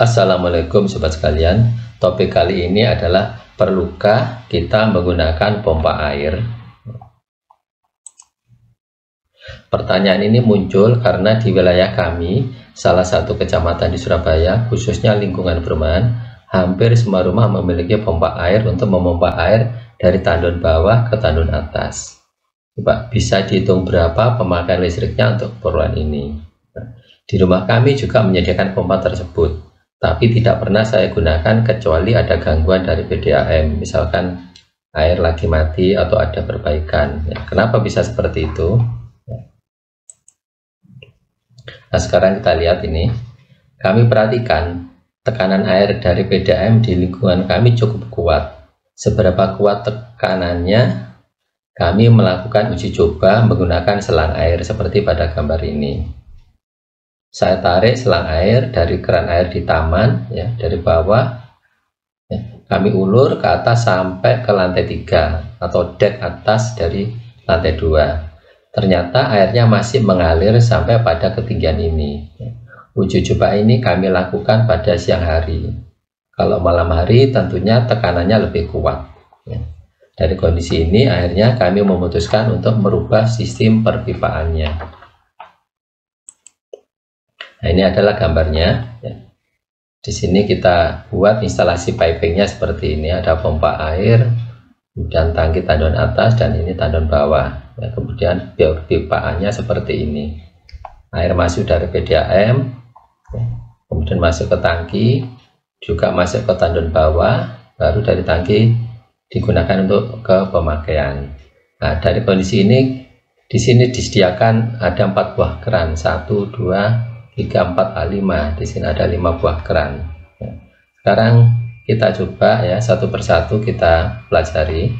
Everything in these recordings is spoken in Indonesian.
Assalamualaikum sobat sekalian. Topik kali ini adalah perlukah kita menggunakan pompa air? Pertanyaan ini muncul karena di wilayah kami, salah satu kecamatan di Surabaya, khususnya lingkungan perumahan, hampir semua rumah memiliki pompa air untuk memompa air dari tandon bawah ke tandon atas. Coba bisa dihitung berapa pemakaian listriknya untuk keperluan ini. Di rumah kami juga menyediakan pompa tersebut, tapi tidak pernah saya gunakan kecuali ada gangguan dari PDAM, misalkan air lagi mati atau ada perbaikan. Kenapa bisa seperti itu? Nah, sekarang kita lihat ini. Kami perhatikan tekanan air dari PDAM di lingkungan kami cukup kuat. Seberapa kuat tekanannya? Kami melakukan uji coba menggunakan selang air seperti pada gambar ini. Saya tarik selang air dari keran air di taman, ya, dari bawah, ya, kami ulur ke atas sampai ke lantai 3 atau dek atas dari lantai 2. Ternyata airnya masih mengalir sampai pada ketinggian ini. Uji coba ini kami lakukan pada siang hari. Kalau malam hari tentunya tekanannya lebih kuat. Ya. Dari kondisi ini akhirnya kami memutuskan untuk merubah sistem perpipaannya. Nah, ini adalah gambarnya. Ya. Di sini kita buat instalasi pipingnya seperti ini. Ada pompa air, kemudian tangki tandon atas, dan ini tandon bawah. Ya, kemudian pipaannya seperti ini. Air masuk dari PDAM, ya, kemudian masuk ke tangki, juga masuk ke tandon bawah, baru dari tangki digunakan untuk ke pemakaian. Nah, dari kondisi ini, di sini disediakan ada 4 buah keran, 1, 2, 3, 4, 5. Di sini ada 5 buah keran. Sekarang kita coba ya satu persatu kita pelajari.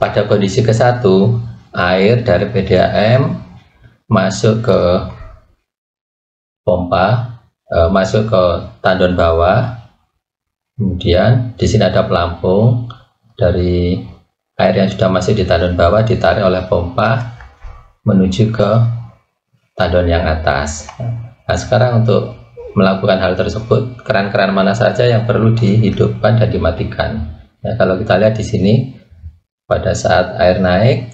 Pada kondisi ke-1, air dari PDAM masuk ke pompa, masuk ke tandon bawah. Kemudian di sini ada pelampung, dari air yang sudah masuk di tandon bawah ditarik oleh pompa menuju ke tandon yang atas. Nah, sekarang untuk melakukan hal tersebut, keran-keran mana saja yang perlu dihidupkan dan dimatikan. Nah, kalau kita lihat di sini, pada saat air naik,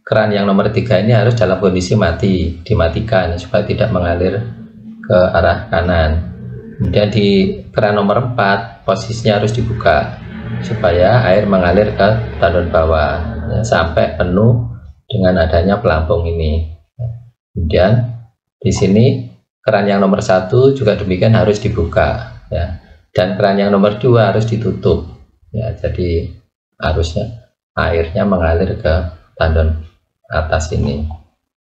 keran yang nomor 3 ini harus dalam kondisi mati, dimatikan supaya tidak mengalir ke arah kanan. Kemudian di keran nomor 4, posisinya harus dibuka supaya air mengalir ke tandon bawah, ya, sampai penuh dengan adanya pelampung ini. Kemudian di sini keran yang nomor 1 juga demikian harus dibuka, ya, dan keran yang nomor 2 harus ditutup, ya, jadi harusnya airnya mengalir ke tandon atas ini.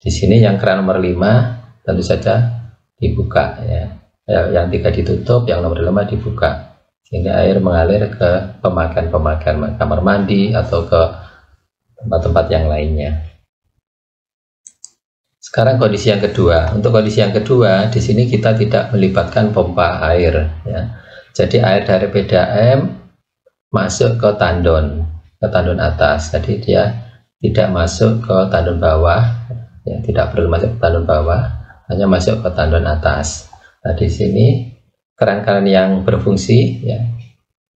Di sini yang keran nomor 5 tentu saja dibuka, ya, yang 3 ditutup, yang nomor 5 dibuka, sehingga air mengalir ke pemakaian kamar mandi atau ke tempat-tempat yang lainnya. Sekarang kondisi yang kedua. Untuk kondisi yang kedua, di sini kita tidak melibatkan pompa air, ya. Jadi air dari PDAM masuk ke tandon atas. Jadi dia tidak masuk ke tandon bawah, ya, tidak perlu masuk ke tandon bawah, hanya masuk ke tandon atas. Nah, di sini keran-keran yang berfungsi, ya.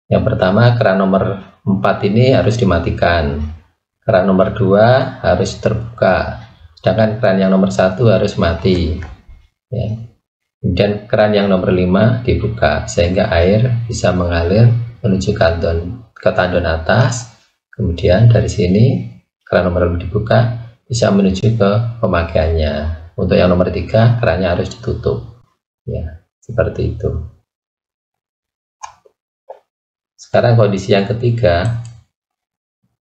Yang pertama, keran nomor 4 ini harus dimatikan. Keran nomor 2 harus terbuka. Sedangkan keran yang nomor 1 harus mati, ya. Kemudian keran yang nomor 5 dibuka sehingga air bisa mengalir menuju ke tandon atas. Kemudian dari sini keran nomor 5 dibuka bisa menuju ke pemakaiannya. Untuk yang nomor 3 kerannya harus ditutup, ya, seperti itu. Sekarang kondisi yang ketiga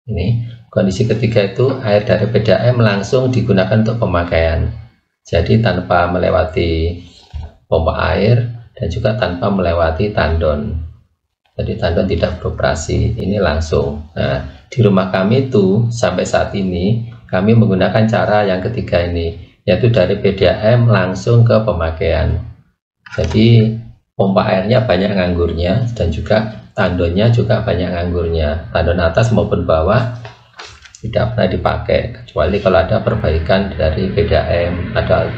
ini. Kondisi ketiga itu air dari PDAM langsung digunakan untuk pemakaian. Jadi tanpa melewati pompa air dan juga tanpa melewati tandon. Jadi tandon tidak beroperasi, ini langsung. Nah, di rumah kami itu sampai saat ini kami menggunakan cara yang ketiga ini, yaitu dari PDAM langsung ke pemakaian. Jadi pompa airnya banyak nganggurnya dan juga tandonnya juga banyak nganggurnya. Tandon atas maupun bawah tidak pernah dipakai kecuali kalau ada perbaikan dari PDAM, ada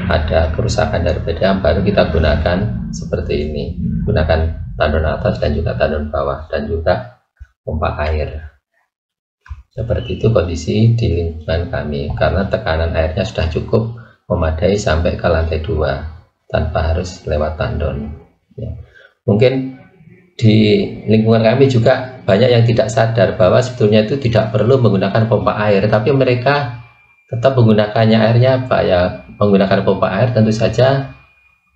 ada kerusakan dari PDAM, baru kita gunakan seperti ini, gunakan tandon atas dan juga tandon bawah dan juga pompa air. Seperti itu kondisi di lingkungan kami, karena tekanan airnya sudah cukup memadai sampai ke lantai 2 tanpa harus lewat tandon ya. Mungkin di lingkungan kami juga banyak yang tidak sadar bahwa sebetulnya itu tidak perlu menggunakan pompa air, tapi mereka tetap menggunakannya. Airnya apa ya, menggunakan pompa air tentu saja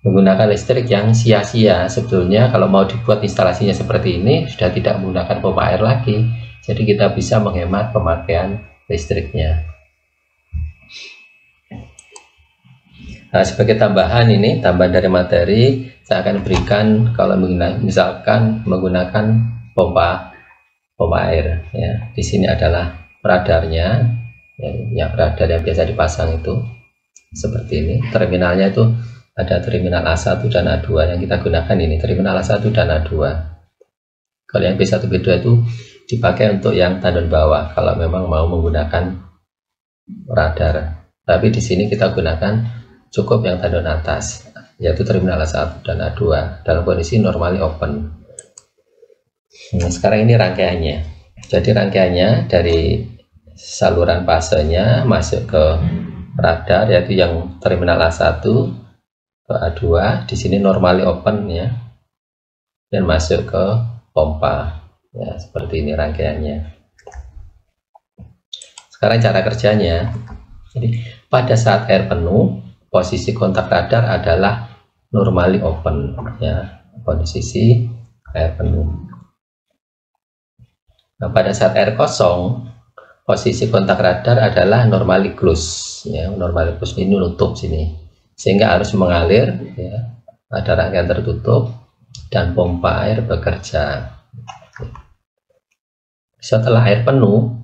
menggunakan listrik yang sia-sia. Sebetulnya kalau mau dibuat instalasinya seperti ini sudah tidak menggunakan pompa air lagi, jadi kita bisa menghemat pemakaian listriknya. Nah, sebagai tambahan ini, tambahan dari materi, saya akan berikan kalau misalkan menggunakan pompa air ya. Di sini adalah radarnya ya, radar yang biasa dipasang itu seperti ini. Terminalnya itu ada terminal A1 dan A2 yang kita gunakan ini, terminal A1 dan A2. Kalau yang B1 B2 itu dipakai untuk yang tandon bawah kalau memang mau menggunakan radar. Tapi di sini kita gunakan cukup yang tandon atas, yaitu terminal A1 dan A2 dalam kondisi normally open. Nah, sekarang ini rangkaiannya. Jadi rangkaiannya dari saluran fasenya masuk ke radar, yaitu yang terminal A1 ke A2, di sini normally open ya, dan masuk ke pompa ya, seperti ini rangkaiannya. Sekarang cara kerjanya. Jadi pada saat air penuh, posisi kontak radar adalah normally open ya, posisi air penuh. Nah, pada saat air kosong, posisi kontak radar adalah normally close ya, normally close ini nutup sini, sehingga harus mengalir ya, ada rangkaian tertutup dan pompa air bekerja. Setelah air penuh,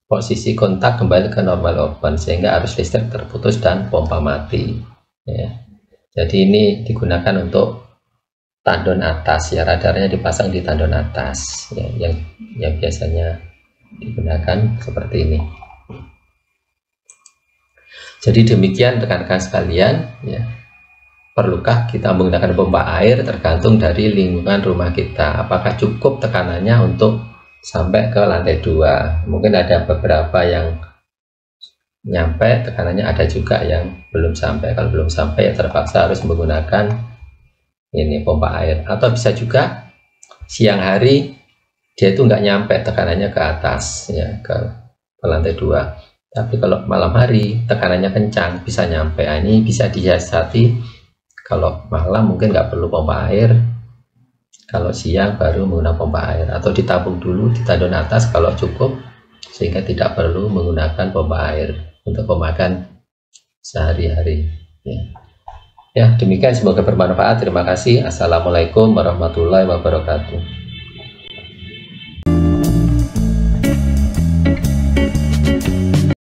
posisi kontak kembali ke normal open, sehingga arus listrik terputus dan pompa mati ya. Jadi ini digunakan untuk tandon atas ya, radarnya dipasang di tandon atas ya, yang biasanya digunakan seperti ini. Jadi demikian rekan-rekan sekalian ya, perlukah kita menggunakan pompa air? Tergantung dari lingkungan rumah kita, apakah cukup tekanannya untuk sampai ke lantai 2. Mungkin ada beberapa yang nyampe tekanannya, ada juga yang belum sampai. Kalau belum sampai ya terpaksa harus menggunakan ini pompa air. Atau bisa juga siang hari dia itu nggak nyampe tekanannya ke atas ya, ke lantai 2. Tapi kalau malam hari tekanannya kencang, bisa nyampe. Nah, ini bisa disiasati. Kalau malam mungkin nggak perlu pompa air, kalau siang baru menggunakan pompa air, atau ditabung dulu di tandon atas kalau cukup, sehingga tidak perlu menggunakan pompa air untuk pemakaian sehari-hari ya. Demikian, semoga bermanfaat. Terima kasih. Assalamualaikum warahmatullahi wabarakatuh.